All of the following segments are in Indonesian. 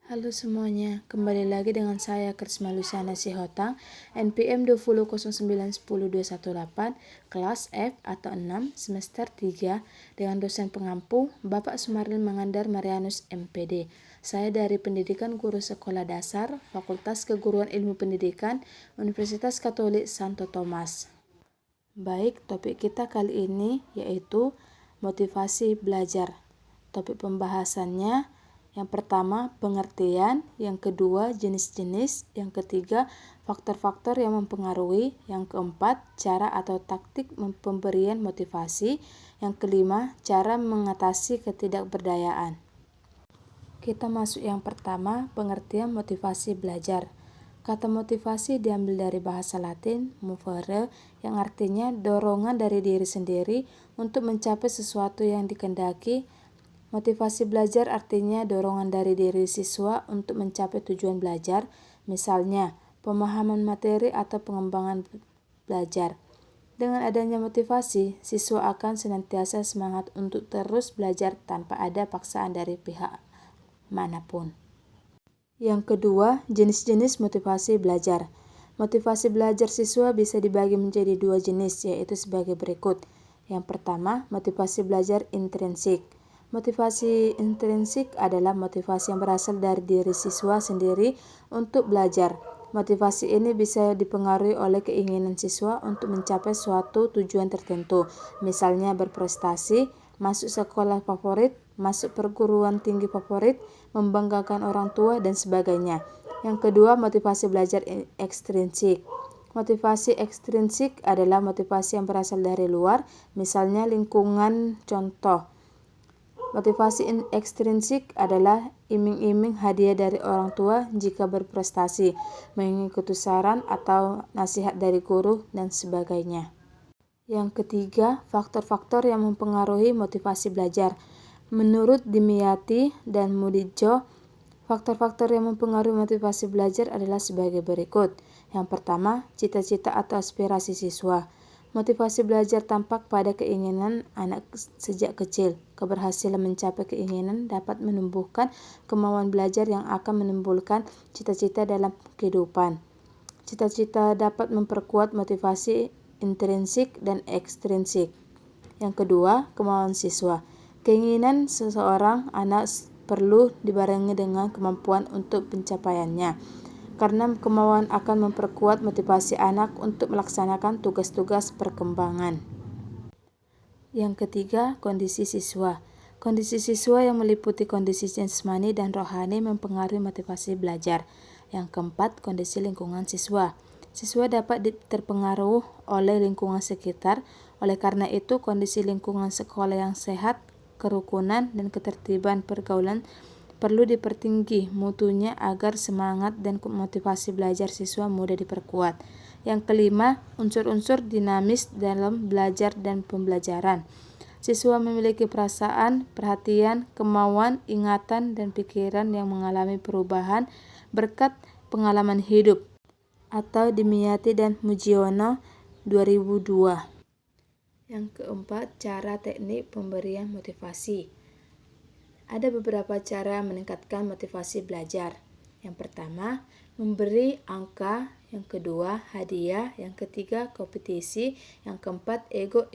Halo semuanya, kembali lagi dengan saya Krisma Luciana Sihotang, NPM 2009102118, kelas F atau 6, semester 3, dengan dosen pengampu Bapak Sumarlin Mangandar Marianus MPD. Saya dari Pendidikan Guru Sekolah Dasar, Fakultas Keguruan Ilmu Pendidikan, Universitas Katolik Santo Thomas. Baik, topik kita kali ini yaitu motivasi belajar. Topik pembahasannya yang pertama pengertian, yang kedua jenis-jenis, yang ketiga faktor-faktor yang mempengaruhi, yang keempat cara atau taktik pemberian motivasi, yang kelima cara mengatasi ketidakberdayaan. Kita masuk yang pertama, pengertian motivasi belajar. Kata motivasi diambil dari bahasa Latin movere yang artinya dorongan dari diri sendiri untuk mencapai sesuatu yang dikehendaki. Motivasi belajar artinya dorongan dari diri siswa untuk mencapai tujuan belajar, misalnya pemahaman materi atau pengembangan belajar. Dengan adanya motivasi, siswa akan senantiasa semangat untuk terus belajar tanpa ada paksaan dari pihak manapun. Yang kedua, jenis-jenis motivasi belajar. Motivasi belajar siswa bisa dibagi menjadi dua jenis, yaitu sebagai berikut. Yang pertama, motivasi belajar intrinsik. Motivasi intrinsik adalah motivasi yang berasal dari diri siswa sendiri untuk belajar. Motivasi ini bisa dipengaruhi oleh keinginan siswa untuk mencapai suatu tujuan tertentu, misalnya berprestasi, masuk sekolah favorit, masuk perguruan tinggi favorit, membanggakan orang tua, dan sebagainya. Yang kedua, motivasi belajar ekstrinsik. Motivasi ekstrinsik adalah motivasi yang berasal dari luar, misalnya lingkungan. Contoh, motivasi ekstrinsik adalah iming-iming hadiah dari orang tua jika berprestasi, mengikuti saran atau nasihat dari guru, dan sebagainya. Yang ketiga, faktor-faktor yang mempengaruhi motivasi belajar. Menurut Dimyati dan Mudijo, faktor-faktor yang mempengaruhi motivasi belajar adalah sebagai berikut. Yang pertama, cita-cita atau aspirasi siswa. Motivasi belajar tampak pada keinginan anak sejak kecil. Keberhasilan mencapai keinginan dapat menumbuhkan kemauan belajar yang akan menimbulkan cita-cita dalam kehidupan. Cita-cita dapat memperkuat motivasi intrinsik dan ekstrinsik. Yang kedua, kemauan siswa. Keinginan seseorang anak perlu dibarengi dengan kemampuan untuk pencapaiannya, karena kemauan akan memperkuat motivasi anak untuk melaksanakan tugas-tugas perkembangan. Yang ketiga, kondisi siswa. Kondisi siswa yang meliputi kondisi jasmani dan rohani mempengaruhi motivasi belajar. Yang keempat, kondisi lingkungan siswa. Siswa dapat terpengaruh oleh lingkungan sekitar, oleh karena itu kondisi lingkungan sekolah yang sehat, kerukunan, dan ketertiban pergaulan perlu dipertinggi mutunya agar semangat dan motivasi belajar siswa mudah diperkuat. Yang kelima, unsur-unsur dinamis dalam belajar dan pembelajaran. Siswa memiliki perasaan, perhatian, kemauan, ingatan, dan pikiran yang mengalami perubahan berkat pengalaman hidup, atau Dimyati dan Mujiono 2002. Yang keempat, cara teknik pemberian motivasi. Ada beberapa cara meningkatkan motivasi belajar. Yang pertama, memberi angka. Yang kedua, hadiah. Yang ketiga, kompetisi. Yang keempat, ego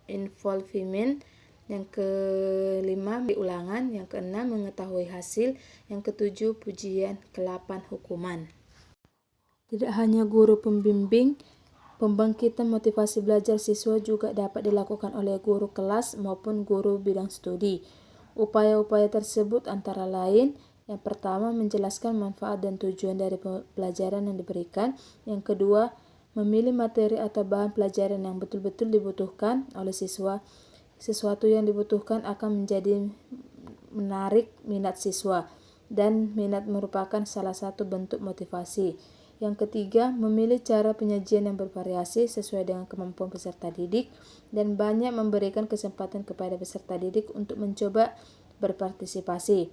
involvement. Yang kelima, ulangan. Yang keenam, mengetahui hasil. Yang ketujuh, pujian. Ke-8, hukuman. Tidak hanya guru pembimbing, pembangkitan motivasi belajar siswa juga dapat dilakukan oleh guru kelas maupun guru bidang studi. Upaya-upaya tersebut antara lain, yang pertama, menjelaskan manfaat dan tujuan dari pelajaran yang diberikan. Yang kedua, memilih materi atau bahan pelajaran yang betul-betul dibutuhkan oleh siswa. Sesuatu yang dibutuhkan akan menjadi menarik minat siswa, dan minat merupakan salah satu bentuk motivasi. Yang ketiga, memilih cara penyajian yang bervariasi sesuai dengan kemampuan peserta didik, dan banyak memberikan kesempatan kepada peserta didik untuk mencoba berpartisipasi.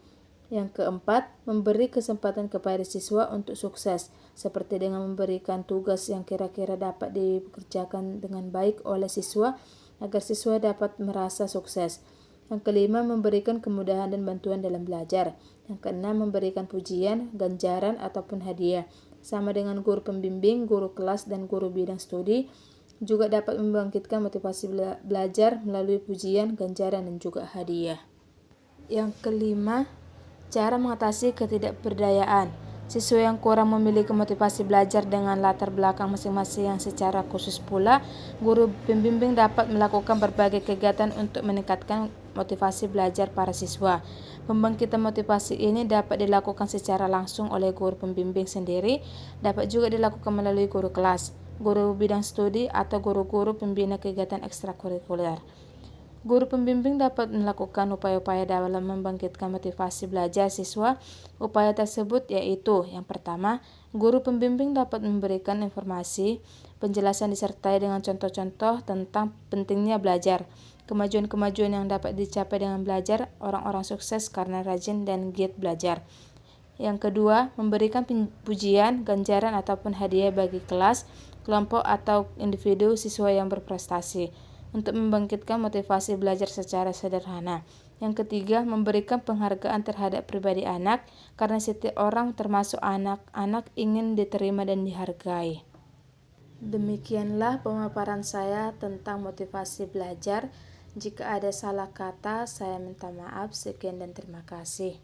Yang keempat, memberi kesempatan kepada siswa untuk sukses, seperti dengan memberikan tugas yang kira-kira dapat dikerjakan dengan baik oleh siswa agar siswa dapat merasa sukses. Yang kelima, memberikan kemudahan dan bantuan dalam belajar. Yang keenam, memberikan pujian, ganjaran, ataupun hadiah. Sama dengan guru pembimbing, guru kelas, dan guru bidang studi, juga dapat membangkitkan motivasi belajar melalui pujian, ganjaran, dan juga hadiah. Yang kelima, cara mengatasi ketidakberdayaan. Siswa yang kurang memiliki motivasi belajar dengan latar belakang masing-masing yang secara khusus pula, guru pembimbing dapat melakukan berbagai kegiatan untuk meningkatkan motivasi belajar para siswa. Pembangkitan motivasi ini dapat dilakukan secara langsung oleh guru pembimbing sendiri, dapat juga dilakukan melalui guru kelas, guru bidang studi, atau guru-guru pembina kegiatan ekstrakurikuler. Guru pembimbing dapat melakukan upaya-upaya dalam membangkitkan motivasi belajar siswa. Upaya tersebut yaitu, yang pertama, guru pembimbing dapat memberikan informasi, penjelasan disertai dengan contoh-contoh tentang pentingnya belajar, kemajuan-kemajuan yang dapat dicapai dengan belajar, orang-orang sukses karena rajin dan giat belajar. Yang kedua, memberikan pujian, ganjaran, ataupun hadiah bagi kelas, kelompok, atau individu siswa yang berprestasi, untuk membangkitkan motivasi belajar secara sederhana. Yang ketiga, memberikan penghargaan terhadap pribadi anak, karena setiap orang termasuk anak-anak ingin diterima dan dihargai. Demikianlah pemaparan saya tentang motivasi belajar. Jika ada salah kata, saya minta maaf. Sekian dan terima kasih.